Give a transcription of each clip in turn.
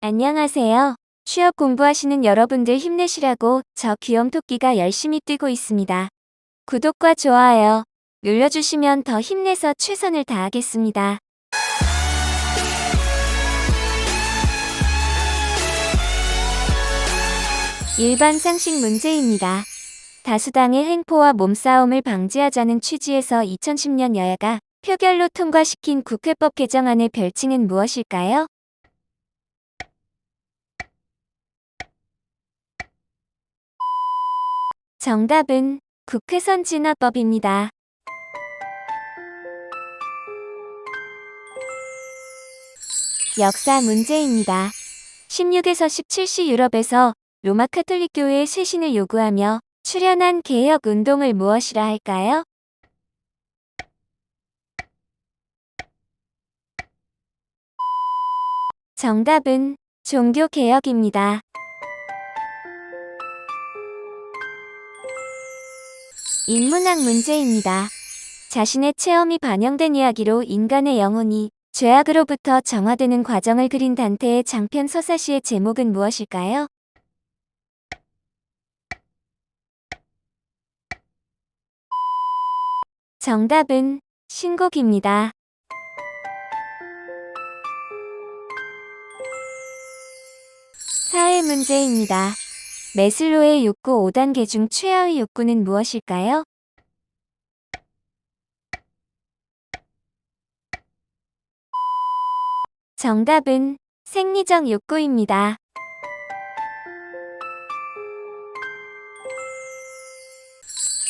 안녕하세요. 취업 공부하시는 여러분들 힘내시라고 저 귀염토끼가 열심히 뛰고 있습니다. 구독과 좋아요 눌러주시면 더 힘내서 최선을 다하겠습니다. 일반 상식 문제입니다. 다수당의 횡포와 몸싸움을 방지하자는 취지에서 2010년 여야가 표결로 통과시킨 국회법 개정안의 별칭은 무엇일까요? 정답은 국회 선진화법입니다. 역사 문제입니다. 16에서 17시 유럽에서 로마 카톨릭 교회의 쇄신을 요구하며 출현한 개혁 운동을 무엇이라 할까요? 정답은 종교개혁입니다. 인문학 문제입니다. 자신의 체험이 반영된 이야기로 인간의 영혼이 죄악으로부터 정화되는 과정을 그린 단테의 장편 서사시의 제목은 무엇일까요? 정답은 신곡입니다. 사회 문제입니다. 매슬로의 욕구 5단계 중 최하의 욕구는 무엇일까요? 정답은 생리적 욕구입니다.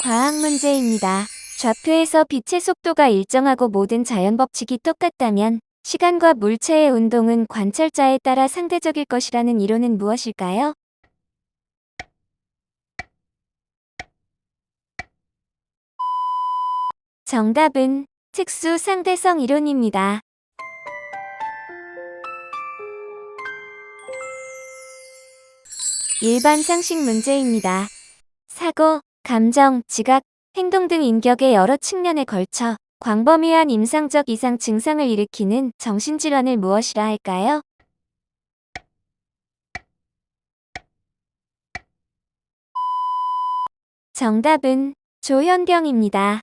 과학 문제입니다. 좌표에서 빛의 속도가 일정하고 모든 자연 법칙이 똑같다면 시간과 물체의 운동은 관찰자에 따라 상대적일 것이라는 이론은 무엇일까요? 정답은 특수 상대성 이론입니다. 일반 상식 문제입니다. 사고, 감정, 지각, 행동 등 인격의 여러 측면에 걸쳐 광범위한 임상적 이상 증상을 일으키는 정신질환을 무엇이라 할까요? 정답은 조현병입니다.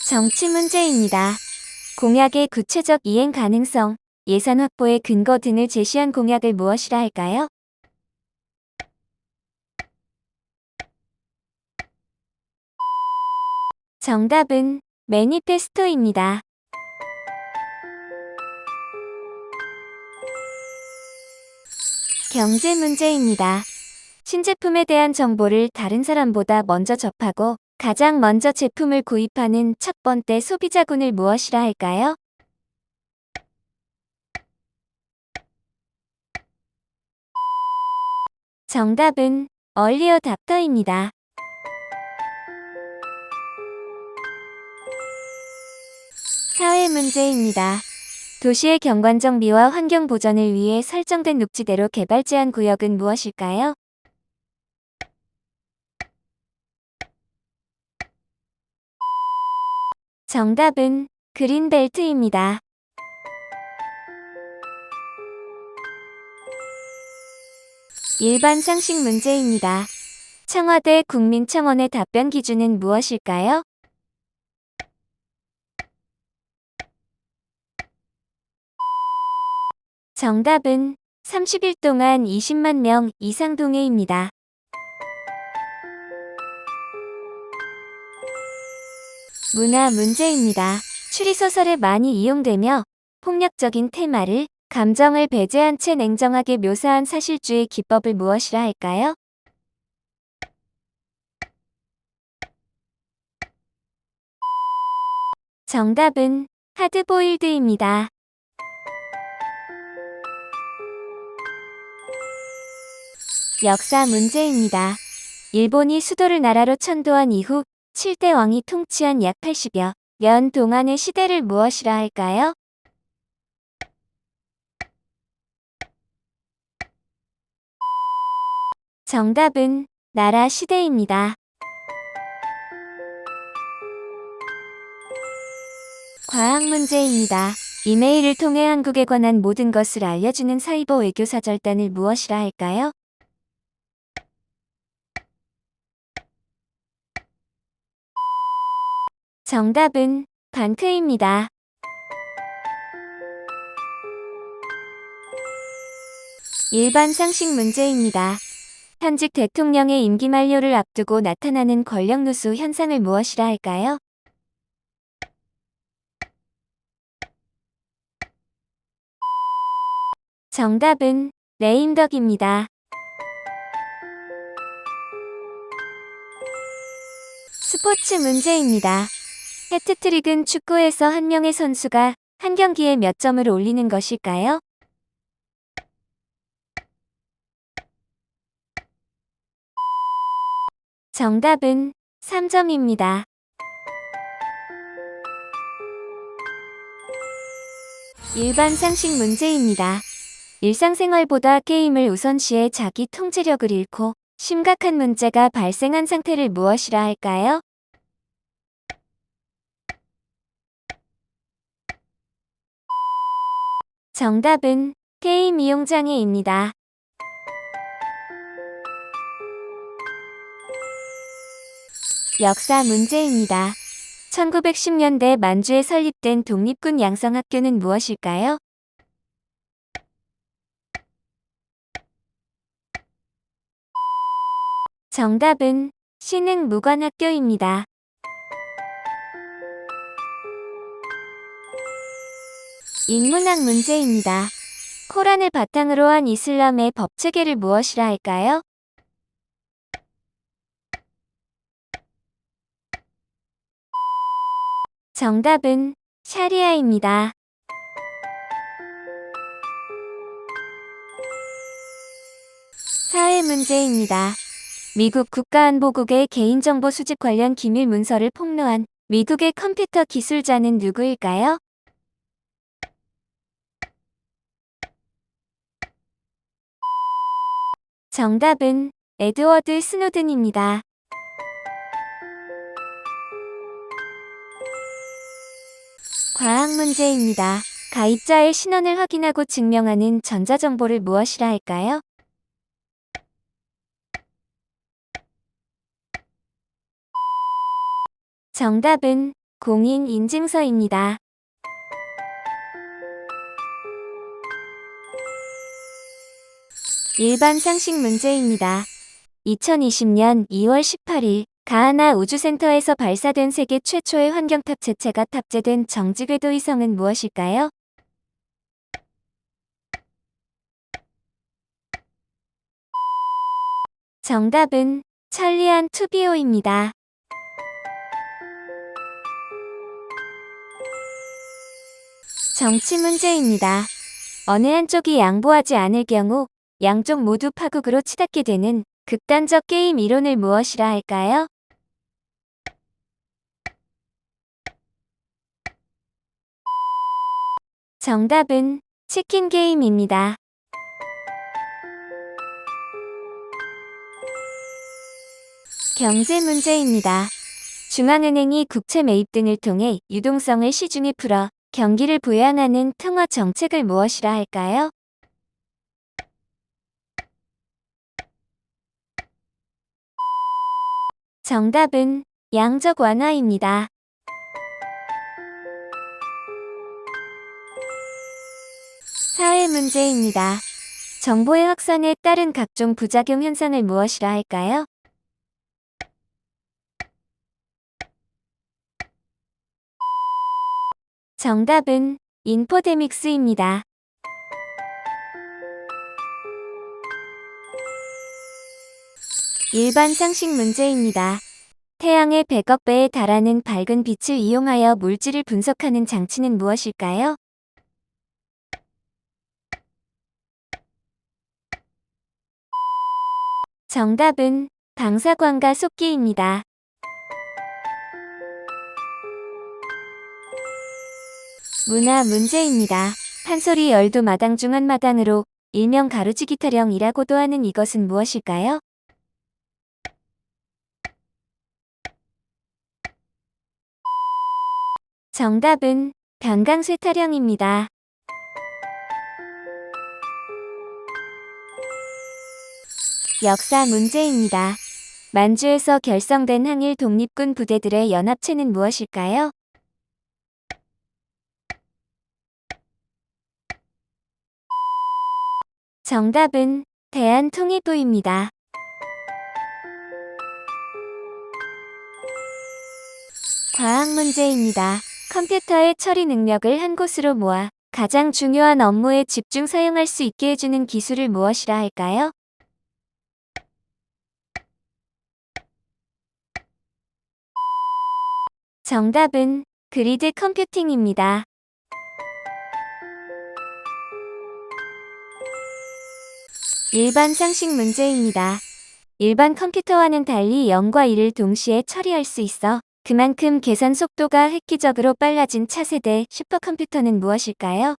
정치 문제입니다. 공약의 구체적 이행 가능성, 예산 확보의 근거 등을 제시한 공약을 무엇이라 할까요? 정답은 매니페스토입니다. 경제 문제입니다. 신제품에 대한 정보를 다른 사람보다 먼저 접하고 가장 먼저 제품을 구입하는 첫 번째 소비자군을 무엇이라 할까요? 정답은 얼리 어답터입니다. 사회 문제입니다. 도시의 경관적 미와 환경 보전을 위해 설정된 녹지대로 개발 제한 구역은 무엇일까요? 정답은 그린벨트입니다. 일반 상식 문제입니다. 청와대 국민청원의 답변 기준은 무엇일까요? 정답은 30일 동안 20만 명 이상 동의입니다. 문화 문제입니다. 추리소설에 많이 이용되며 폭력적인 테마를 감정을 배제한 채 냉정하게 묘사한 사실주의 기법을 무엇이라 할까요? 정답은 하드보일드입니다. 역사 문제입니다. 일본이 수도를 나라로 천도한 이후 7대 왕이 통치한 약 80여 년 동안의 시대를 무엇이라 할까요? 정답은 나라 시대입니다. 과학 문제입니다. 이메일을 통해 한국에 관한 모든 것을 알려주는 사이버 외교사절단을 무엇이라 할까요? 정답은 방크입니다. 일반 상식 문제입니다. 현직 대통령의 임기 만료를 앞두고 나타나는 권력 누수 현상을 무엇이라 할까요? 정답은 레임덕입니다. 스포츠 문제입니다. 해트트릭은 축구에서 한 명의 선수가 한 경기에 몇 점을 올리는 것일까요? 정답은 3점입니다. 일반 상식 문제입니다. 일상생활보다 게임을 우선시해 자기 통제력을 잃고 심각한 문제가 발생한 상태를 무엇이라 할까요? 정답은 게임 이용장애입니다. 역사 문제입니다. 1910년대 만주에 설립된 독립군 양성학교는 무엇일까요? 정답은 신흥무관학교입니다. 인문학 문제입니다. 코란을 바탕으로 한 이슬람의 법체계를 무엇이라 할까요? 정답은 샤리아입니다. 사회 문제입니다. 미국 국가안보국의 개인정보 수집 관련 기밀 문서를 폭로한 미국의 컴퓨터 기술자는 누구일까요? 정답은 에드워드 스노든입니다. 과학 문제입니다. 가입자의 신원을 확인하고 증명하는 전자정보를 무엇이라 할까요? 정답은 공인인증서입니다. 일반 상식 문제입니다. 2020년 2월 18일 가하나 우주센터에서 발사된 세계 최초의 환경탑 제체가 탑재된 정지궤도 위성은 무엇일까요? 정답은 천리안 투비오입니다. 정치 문제입니다. 어느 한쪽이 양보하지 않을 경우 양쪽 모두 파국으로 치닫게 되는 극단적 게임 이론을 무엇이라 할까요? 정답은 치킨 게임입니다. 경제 문제입니다. 중앙은행이 국채 매입 등을 통해 유동성을 시중에 풀어 경기를 부양하는 통화 정책을 무엇이라 할까요? 정답은 양적 완화입니다. 사회 문제입니다. 정보의 확산에 따른 각종 부작용 현상을 무엇이라 할까요? 정답은 인포데믹스입니다. 일반 상식 문제입니다. 태양의 100억 배에 달하는 밝은 빛을 이용하여 물질을 분석하는 장치는 무엇일까요? 정답은 방사광과 속기입니다. 문화 문제입니다. 판소리 열도 마당 중 한 마당으로 일명 가로지기 타령이라고도 하는 이것은 무엇일까요? 정답은 변강쇠 타령입니다. 역사 문제입니다. 만주에서 결성된 항일 독립군 부대들의 연합체는 무엇일까요? 정답은 대한통일부입니다. 과학 문제입니다. 컴퓨터의 처리 능력을 한 곳으로 모아 가장 중요한 업무에 집중 사용할 수 있게 해주는 기술을 무엇이라 할까요? 정답은 그리드 컴퓨팅입니다. 일반 상식 문제입니다. 일반 컴퓨터와는 달리 0과 1을 동시에 처리할 수 있어 그만큼 계산 속도가 획기적으로 빨라진 차세대 슈퍼컴퓨터는 무엇일까요?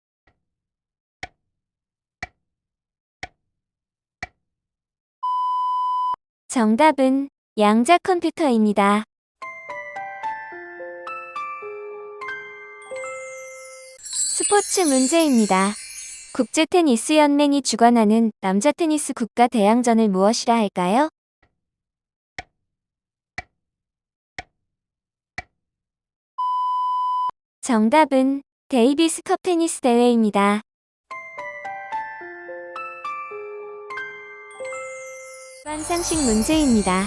정답은 양자 컴퓨터입니다. 스포츠 문제입니다. 국제테니스연맹이 주관하는 남자 테니스 국가 대항전을 무엇이라 할까요? 정답은 데이비스컵 테니스 대회입니다. 일반상식 문제입니다.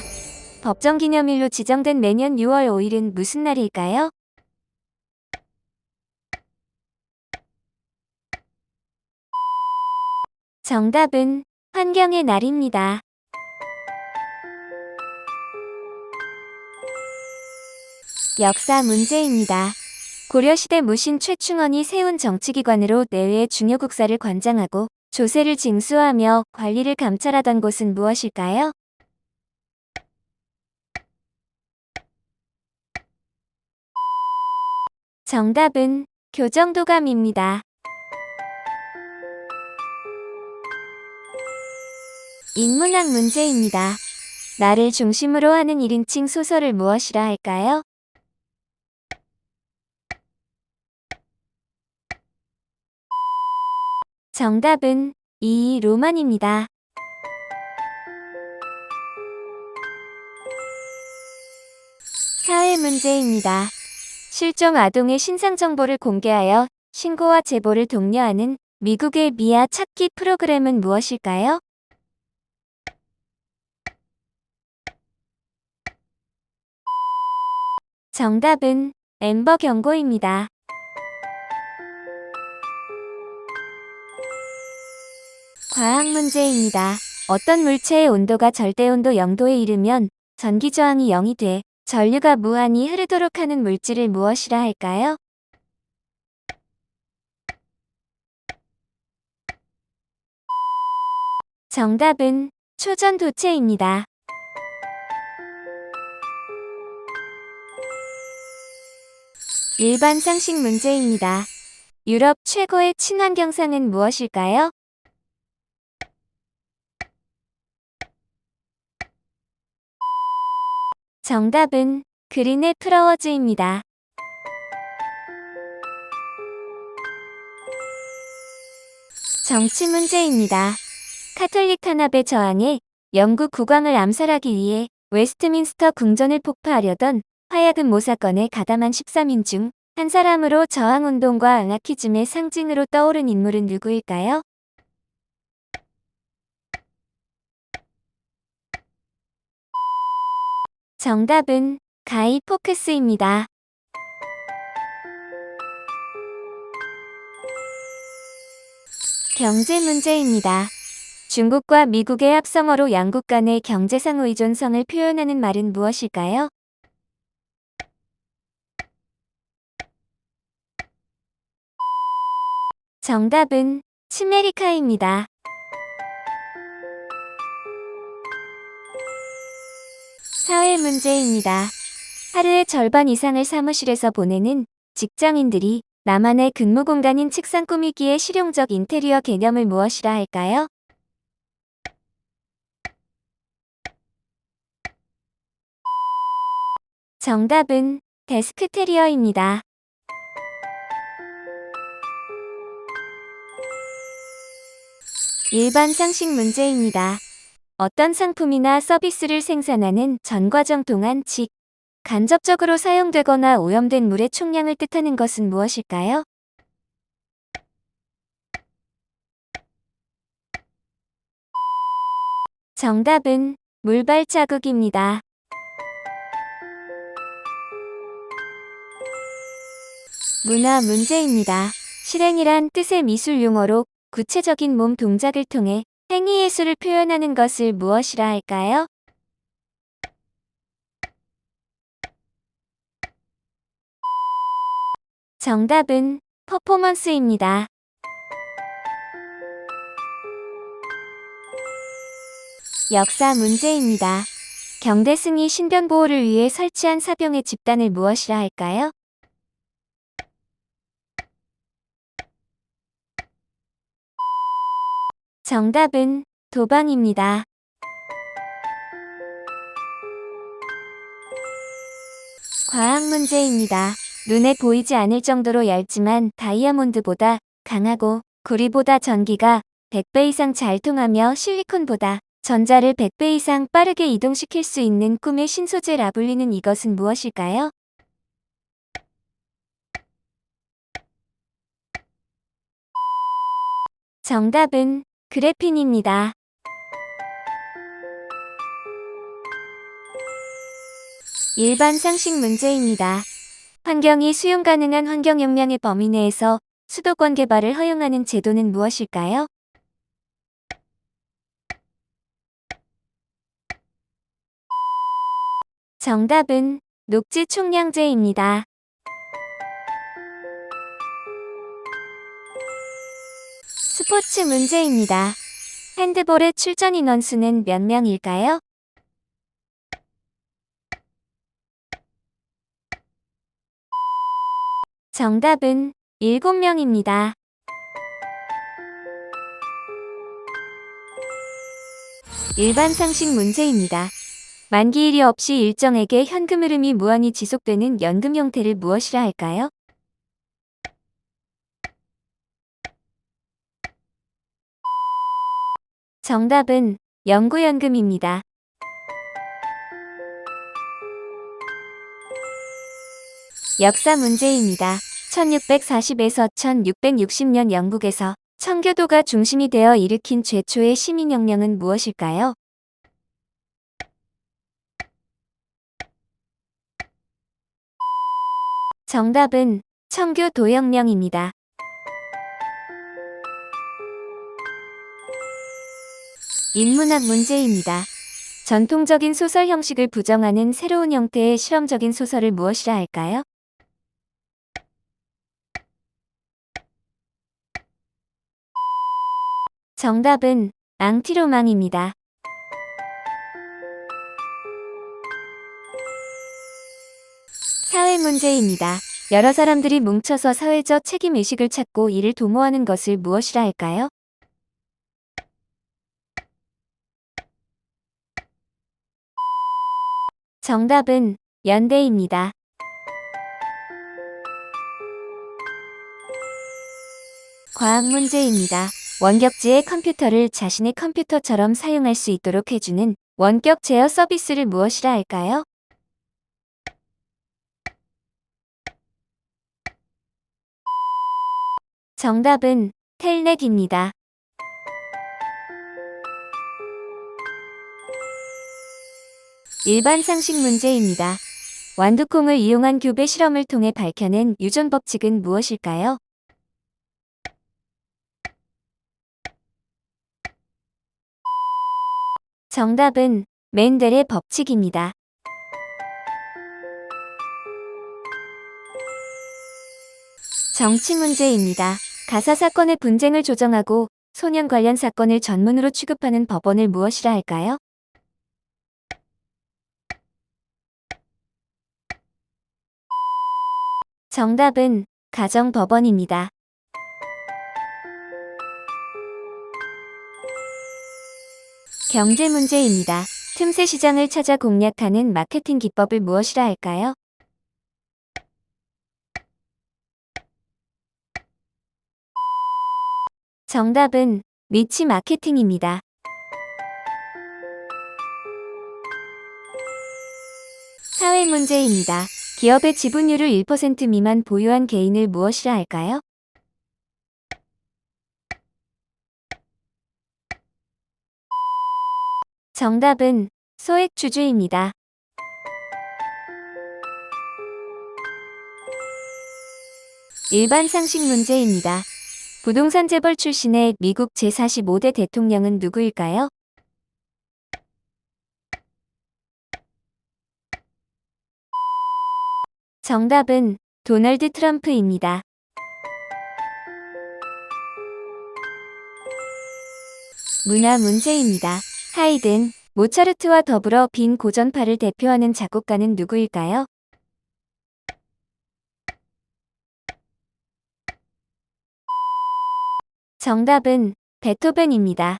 법정기념일로 지정된 매년 6월 5일은 무슨 날일까요? 정답은 환경의 날입니다. 역사 문제입니다. 고려시대 무신 최충원이 세운 정치기관으로 내외의 중요 국사를 관장하고 조세를 징수하며 관리를 감찰하던 곳은 무엇일까요? 정답은 교정도감입니다. 인문학 문제입니다. 나를 중심으로 하는 1인칭 소설을 무엇이라 할까요? 정답은 이 로만입니다. 사회 문제입니다. 실종 아동의 신상 정보를 공개하여 신고와 제보를 독려하는 미국의 미아 찾기 프로그램은 무엇일까요? 정답은 엠버 경고입니다. 과학 문제입니다. 어떤 물체의 온도가 절대온도 0도에 이르면 전기 저항이 0이 돼 전류가 무한히 흐르도록 하는 물질을 무엇이라 할까요? 정답은 초전도체입니다. 일반 상식 문제입니다. 유럽 최고의 친환경상은 무엇일까요? 정답은 그린의 플라워즈입니다. 정치 문제입니다. 카톨릭 탄압에 저항해 영국 국왕을 암살하기 위해 웨스트민스터 궁전을 폭파하려던 화야금 모사건에 가담한 13인 중 한 사람으로 저항운동과 아나키즘의 상징으로 떠오른 인물은 누구일까요? 정답은 가이 포크스입니다. 경제 문제입니다. 중국과 미국의 합성어로 양국 간의 경제상 의존성을 표현하는 말은 무엇일까요? 정답은 치메리카입니다. 사회 문제입니다. 하루의 절반 이상을 사무실에서 보내는 직장인들이 나만의 근무 공간인 책상 꾸미기의 실용적 인테리어 개념을 무엇이라 할까요? 정답은 데스크테리어입니다. 일반 상식 문제입니다. 어떤 상품이나 서비스를 생산하는 전 과정 동안 즉, 간접적으로 사용되거나 오염된 물의 총량을 뜻하는 것은 무엇일까요? 정답은 물발자국입니다. 문화 문제입니다. 실행이란 뜻의 미술 용어로 구체적인 몸 동작을 통해 행위 예술을 표현하는 것을 무엇이라 할까요? 정답은 퍼포먼스입니다. 역사 문제입니다. 경대승이 신변 보호를 위해 설치한 사병의 집단을 무엇이라 할까요? 정답은 도방입니다. 과학 문제입니다. 눈에 보이지 않을 정도로 얇지만 다이아몬드보다 강하고 구리보다 전기가 100배 이상 잘 통하며 실리콘보다 전자를 100배 이상 빠르게 이동시킬 수 있는 꿈의 신소재라 불리는 이것은 무엇일까요? 정답은 그래핀입니다. 일반 상식 문제입니다. 환경이 수용 가능한 환경 용량의 범위 내에서 수도권 개발을 허용하는 제도는 무엇일까요? 정답은 녹지 총량제입니다. 스포츠 문제입니다. 핸드볼의 출전 인원수는 몇 명일까요? 정답은 7명입니다. 일반 상식 문제입니다. 만기일이 없이 일정에게 현금 흐름이 무한히 지속되는 연금 형태를 무엇이라 할까요? 정답은 영구연금입니다. 역사 문제입니다. 1640에서 1660년 영국에서 청교도가 중심이 되어 일으킨 최초의 시민혁명은 무엇일까요? 정답은 청교도혁명입니다. 인문학 문제입니다. 전통적인 소설 형식을 부정하는 새로운 형태의 실험적인 소설을 무엇이라 할까요? 정답은 앙티로망입니다. 사회 문제입니다. 여러 사람들이 뭉쳐서 사회적 책임의식을 찾고 이를 도모하는 것을 무엇이라 할까요? 정답은 연대입니다. 과학 문제입니다. 원격지의 컴퓨터를 자신의 컴퓨터처럼 사용할 수 있도록 해주는 원격 제어 서비스를 무엇이라 할까요? 정답은 텔넷입니다. 일반 상식 문제입니다. 완두콩을 이용한 교배 실험을 통해 밝혀낸 유전 법칙은 무엇일까요? 정답은 멘델의 법칙입니다. 정치 문제입니다. 가사 사건의 분쟁을 조정하고 소년 관련 사건을 전문으로 취급하는 법원을 무엇이라 할까요? 정답은 가정법원입니다. 경제 문제입니다. 틈새 시장을 찾아 공략하는 마케팅 기법을 무엇이라 할까요? 정답은 니치 마케팅입니다. 사회 문제입니다. 기업의 지분율을 1% 미만 보유한 개인을 무엇이라 할까요? 정답은 소액주주입니다. 일반 상식 문제입니다. 부동산 재벌 출신의 미국 제45대 대통령은 누구일까요? 정답은 도널드 트럼프입니다. 문화 문제입니다. 하이든, 모차르트와 더불어 빈 고전파를 대표하는 작곡가는 누구일까요? 정답은 베토벤입니다.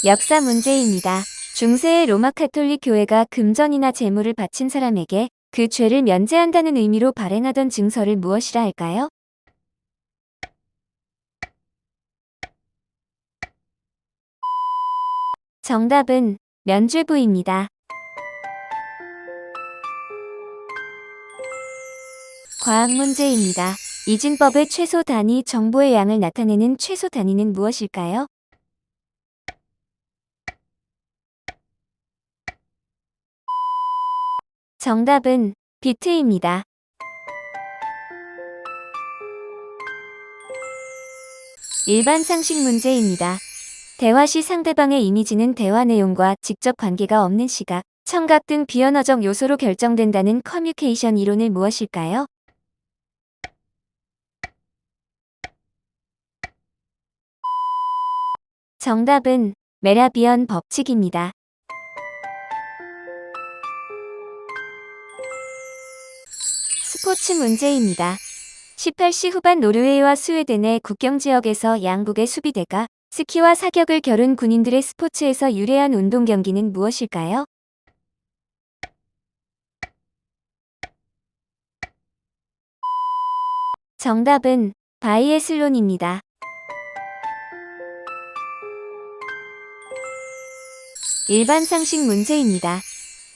역사 문제입니다. 중세의 로마 가톨릭 교회가 금전이나 재물을 바친 사람에게 그 죄를 면제한다는 의미로 발행하던 증서를 무엇이라 할까요? 정답은 면죄부입니다. 과학 문제입니다. 이진법의 최소 단위 정보의 양을 나타내는 최소 단위는 무엇일까요? 정답은 비트입니다. 일반 상식 문제입니다. 대화 시 상대방의 이미지는 대화 내용과 직접 관계가 없는 시각, 청각 등 비언어적 요소로 결정된다는 커뮤니케이션 이론을 무엇일까요? 정답은 메라비언 법칙입니다. 스포츠 문제입니다. 18시 후반 노르웨이와 스웨덴의 국경 지역에서 양국의 수비대가 스키와 사격을 겨룬 군인들의 스포츠에서 유래한 운동 경기는 무엇일까요? 정답은 바이애슬론입니다. 일반 상식 문제입니다.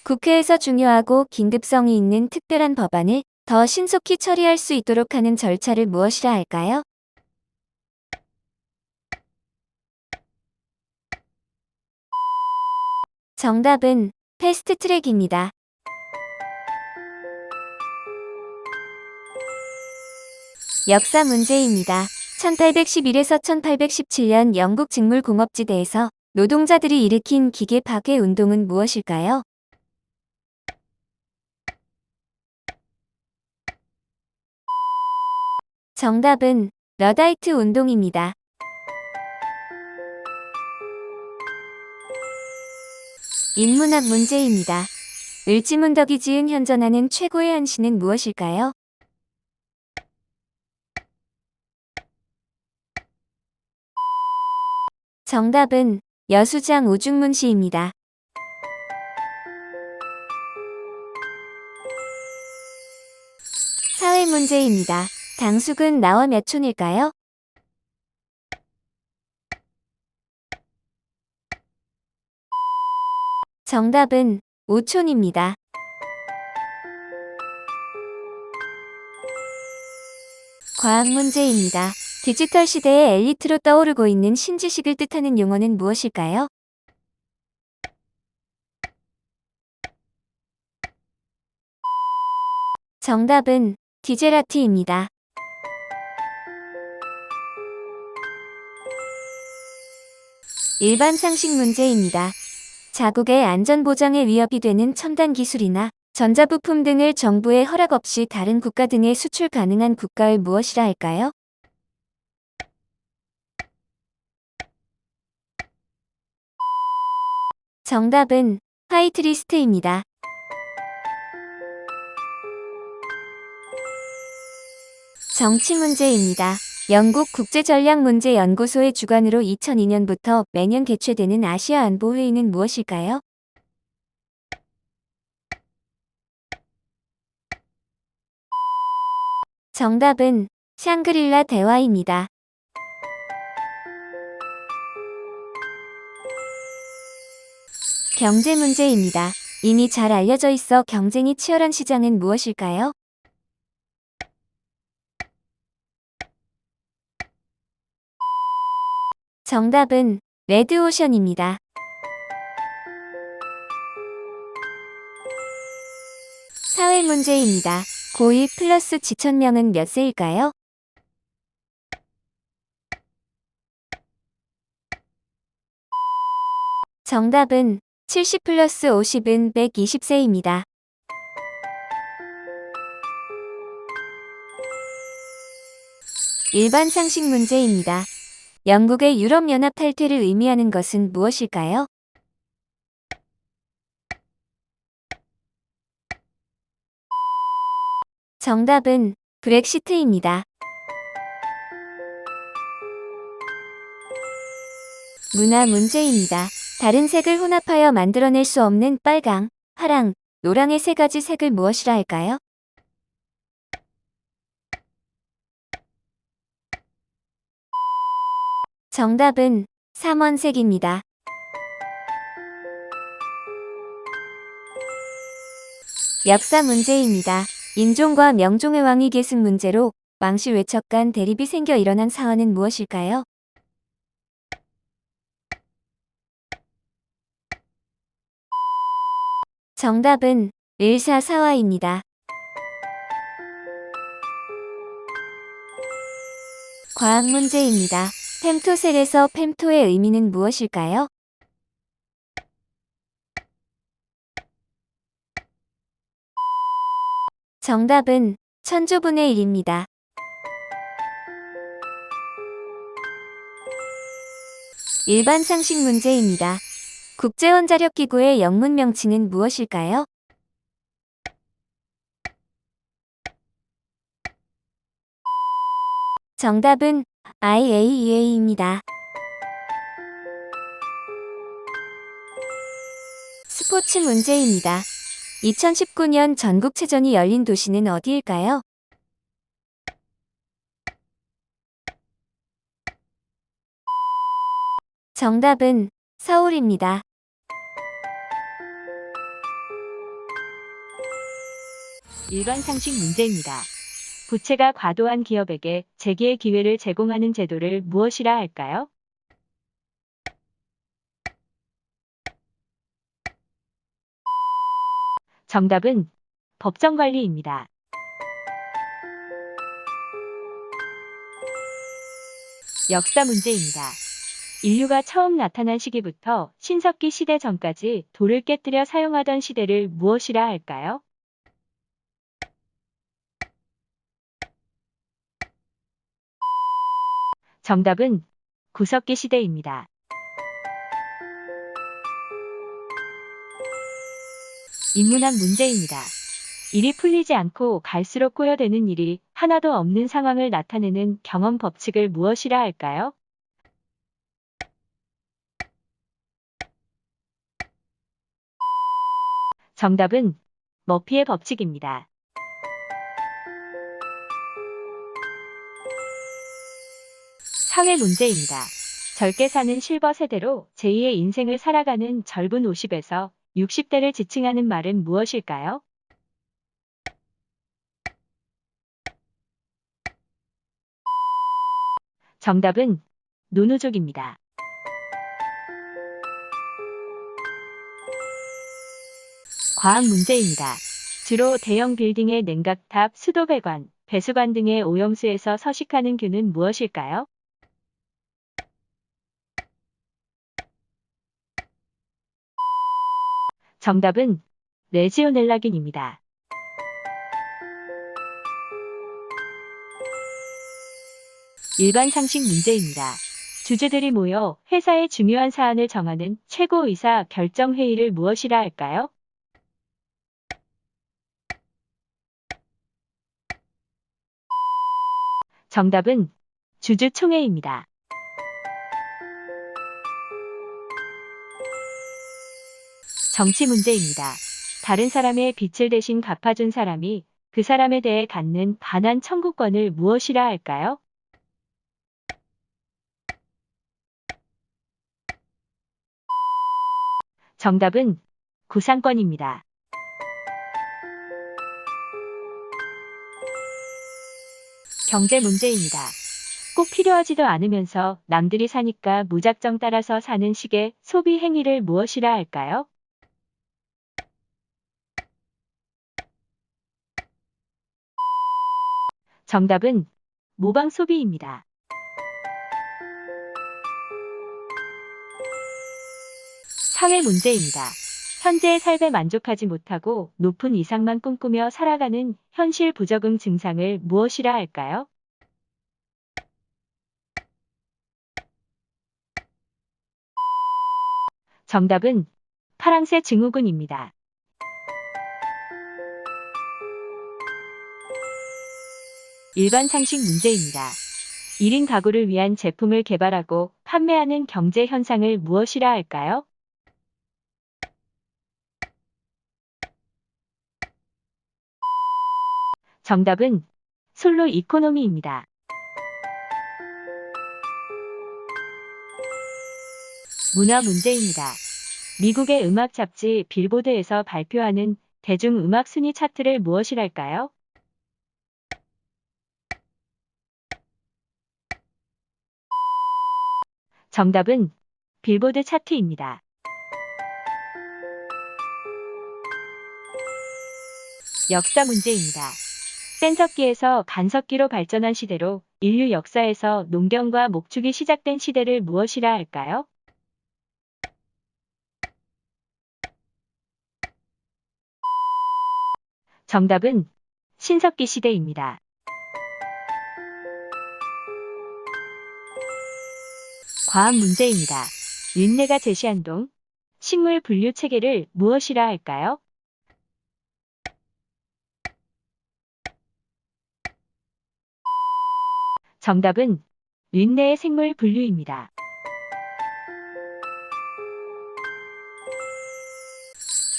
국회에서 중요하고 긴급성이 있는 특별한 법안을 더 신속히 처리할 수 있도록 하는 절차를 무엇이라 할까요? 정답은 패스트 트랙입니다. 역사 문제입니다. 1811에서 1817년 영국 직물공업지대에서 노동자들이 일으킨 기계 파괴 운동은 무엇일까요? 정답은 러다이트 운동입니다. 인문학 문제입니다. 을지문덕이 지은 현존하는 최고의 한시는 무엇일까요? 정답은 여수장 오중문시입니다. 사회 문제입니다. 당숙은 나와 몇 촌일까요? 정답은 5촌입니다. 과학 문제입니다. 디지털 시대의 엘리트로 떠오르고 있는 신지식을 뜻하는 용어는 무엇일까요? 정답은 디제라티입니다. 일반 상식 문제입니다. 자국의 안전보장에 위협이 되는 첨단 기술이나 전자부품 등을 정부의 허락 없이 다른 국가 등에 수출 가능한 국가를 무엇이라 할까요? 정답은 화이트리스트입니다. 정치 문제입니다. 영국 국제전략문제연구소의 주관으로 2002년부터 매년 개최되는 아시아 안보회의는 무엇일까요? 정답은 샹그릴라 대화입니다. 경제 문제입니다. 이미 잘 알려져 있어 경쟁이 치열한 시장은 무엇일까요? 정답은 레드오션입니다. 사회 문제입니다. 고1 플러스 지천명은 몇 세일까요? 정답은 70 플러스 50은 120세입니다. 일반 상식 문제입니다. 영국의 유럽연합 탈퇴를 의미하는 것은 무엇일까요? 정답은 브렉시트입니다. 문화 문제입니다. 다른 색을 혼합하여 만들어낼 수 없는 빨강, 파랑, 노랑의 세 가지 색을 무엇이라 할까요? 정답은 삼원색입니다. 역사 문제입니다. 인종과 명종의 왕위 계승 문제로 왕실 외척 간 대립이 생겨 일어난 사화는 무엇일까요? 정답은 릴사사화입니다. 과학 문제입니다. fem토셀에서 fem토의 의미는 무엇일까요? 정답은 천조분의 1입니다. 일반 상식 문제입니다. 국제원자력기구의 영문 명칭은 무엇일까요? 정답은 IAEA입니다. 스포츠 문제입니다. 2019년 전국체전이 열린 도시는 어디일까요? 정답은 서울입니다. 일반 상식 문제입니다. 부채가 과도한 기업에게 재기의 기회를 제공하는 제도를 무엇이라 할까요? 정답은 법정관리입니다. 역사 문제입니다. 인류가 처음 나타난 시기부터 신석기 시대 전까지 돌을 깨뜨려 사용하던 시대를 무엇이라 할까요? 정답은 구석기 시대입니다. 인문학 문제입니다. 일이 풀리지 않고 갈수록 꼬여드는 일이 하나도 없는 상황을 나타내는 경험 법칙을 무엇이라 할까요? 정답은 머피의 법칙입니다. 사회 문제입니다. 젊게 사는 실버 세대로 제2의 인생을 살아가는 젊은 50에서 60대를 지칭하는 말은 무엇일까요? 정답은 노노족입니다. 과학 문제입니다. 주로 대형 빌딩의 냉각탑, 수도배관, 배수관 등의 오염수에서 서식하는 균은 무엇일까요? 정답은 레지오넬라균입니다. 일반 상식 문제입니다. 주주들이 모여 회사의 중요한 사안을 정하는 최고의사 결정회의를 무엇이라 할까요? 정답은 주주총회입니다. 정치 문제입니다. 다른 사람의 빚을 대신 갚아준 사람이 그 사람에 대해 갖는 반환 청구권을 무엇이라 할까요? 정답은 구상권입니다. 경제 문제입니다. 꼭 필요하지도 않으면서 남들이 사니까 무작정 따라서 사는 식의 소비 행위를 무엇이라 할까요? 정답은 모방 소비입니다. 사회 문제입니다. 현재의 삶에 만족하지 못하고 높은 이상만 꿈꾸며 살아가는 현실 부적응 증상을 무엇이라 할까요? 정답은 파랑새 증후군입니다. 일반 상식 문제입니다. 1인 가구를 위한 제품을 개발하고 판매하는 경제 현상을 무엇이라 할까요? 정답은 솔로 이코노미입니다. 문화 문제입니다. 미국의 음악 잡지 빌보드에서 발표하는 대중음악 순위 차트를 무엇이랄까요? 정답은 빌보드 차트입니다. 역사 문제입니다. 뗀석기에서 간석기로 발전한 시대로 인류 역사에서 농경과 목축이 시작된 시대를 무엇이라 할까요? 정답은 신석기 시대입니다. 과학 문제입니다. 린네가 제시한 동, 식물 분류 체계를 무엇이라 할까요? 정답은 린네의 생물 분류입니다.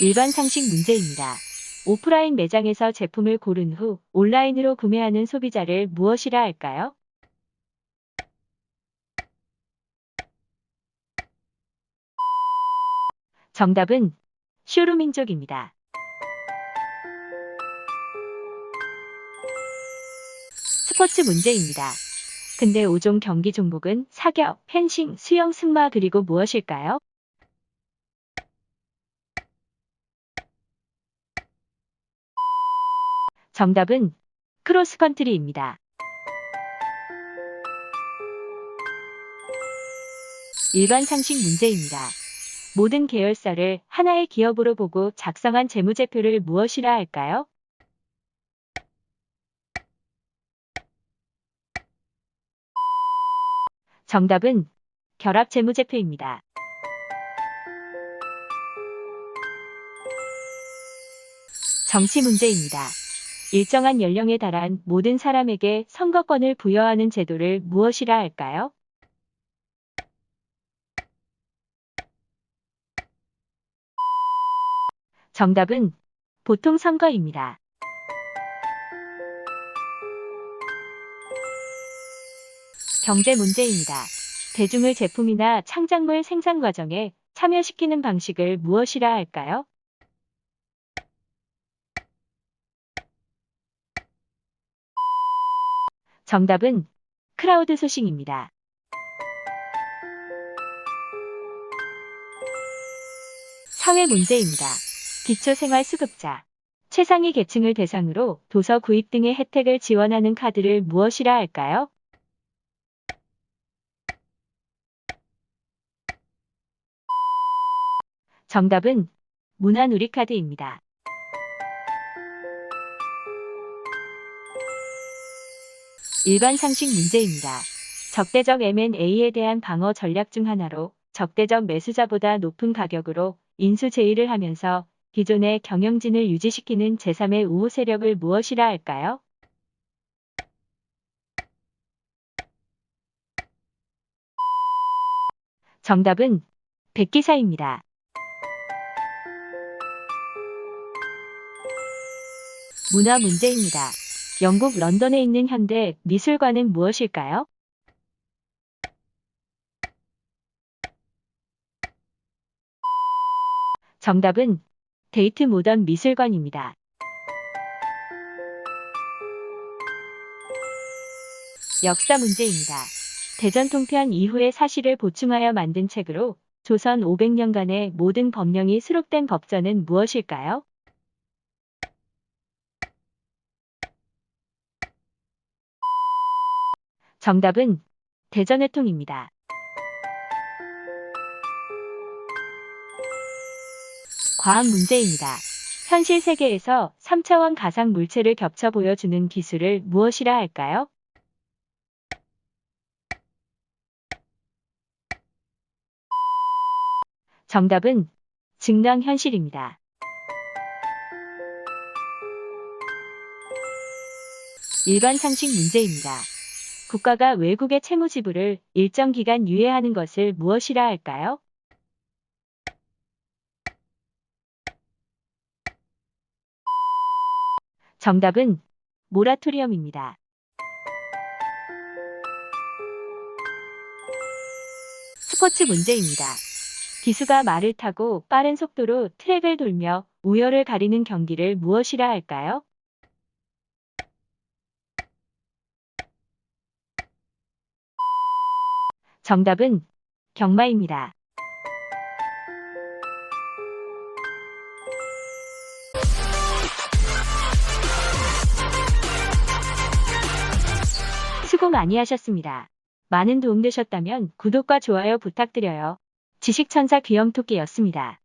일반 상식 문제입니다. 오프라인 매장에서 제품을 고른 후 온라인으로 구매하는 소비자를 무엇이라 할까요? 정답은 쇼루민족입니다. 스포츠 문제입니다. 근대 5종 경기 종목은 사격, 펜싱, 수영, 승마 그리고 무엇일까요? 정답은 크로스컨트리입니다. 일반 상식 문제입니다. 모든 계열사를 하나의 기업으로 보고 작성한 재무제표를 무엇이라 할까요? 정답은 결합재무제표입니다. 정치 문제입니다. 일정한 연령에 달한 모든 사람에게 선거권을 부여하는 제도를 무엇이라 할까요? 정답은 보통 선거입니다. 경제 문제입니다. 대중을 제품이나 창작물 생산 과정에 참여시키는 방식을 무엇이라 할까요? 정답은 크라우드 소싱입니다. 사회 문제입니다. 기초생활수급자, 최상위 계층을 대상으로 도서 구입 등의 혜택을 지원하는 카드를 무엇이라 할까요? 정답은 문화누리카드입니다. 일반 상식 문제입니다. 적대적 M&A에 대한 방어 전략 중 하나로 적대적 매수자보다 높은 가격으로 인수 제의를 하면서 기존의 경영진을 유지시키는 제3의 우호 세력을 무엇이라 할까요? 정답은 백기사입니다. 문화 문제입니다. 영국 런던에 있는 현대 미술관은 무엇일까요? 정답은 데이트 모던 미술관입니다. 역사 문제입니다. 대전 통편 이후의 사실을 보충하여 만든 책으로 조선 500년간의 모든 법령이 수록된 법전은 무엇일까요? 정답은 대전회통입니다. 과학 문제입니다. 현실 세계에서 3차원 가상 물체를 겹쳐 보여주는 기술을 무엇이라 할까요? 정답은 증강현실입니다. 일반 상식 문제입니다. 국가가 외국의 채무 지불을 일정 기간 유예하는 것을 무엇이라 할까요? 정답은 모라토리엄입니다. 스포츠 문제입니다. 기수가 말을 타고 빠른 속도로 트랙을 돌며 우열을 가리는 경기를 무엇이라 할까요? 정답은 경마입니다. 수고 많이 하셨습니다. 많은 도움 되셨다면 구독과 좋아요 부탁드려요. 지식천사 귀염토끼였습니다.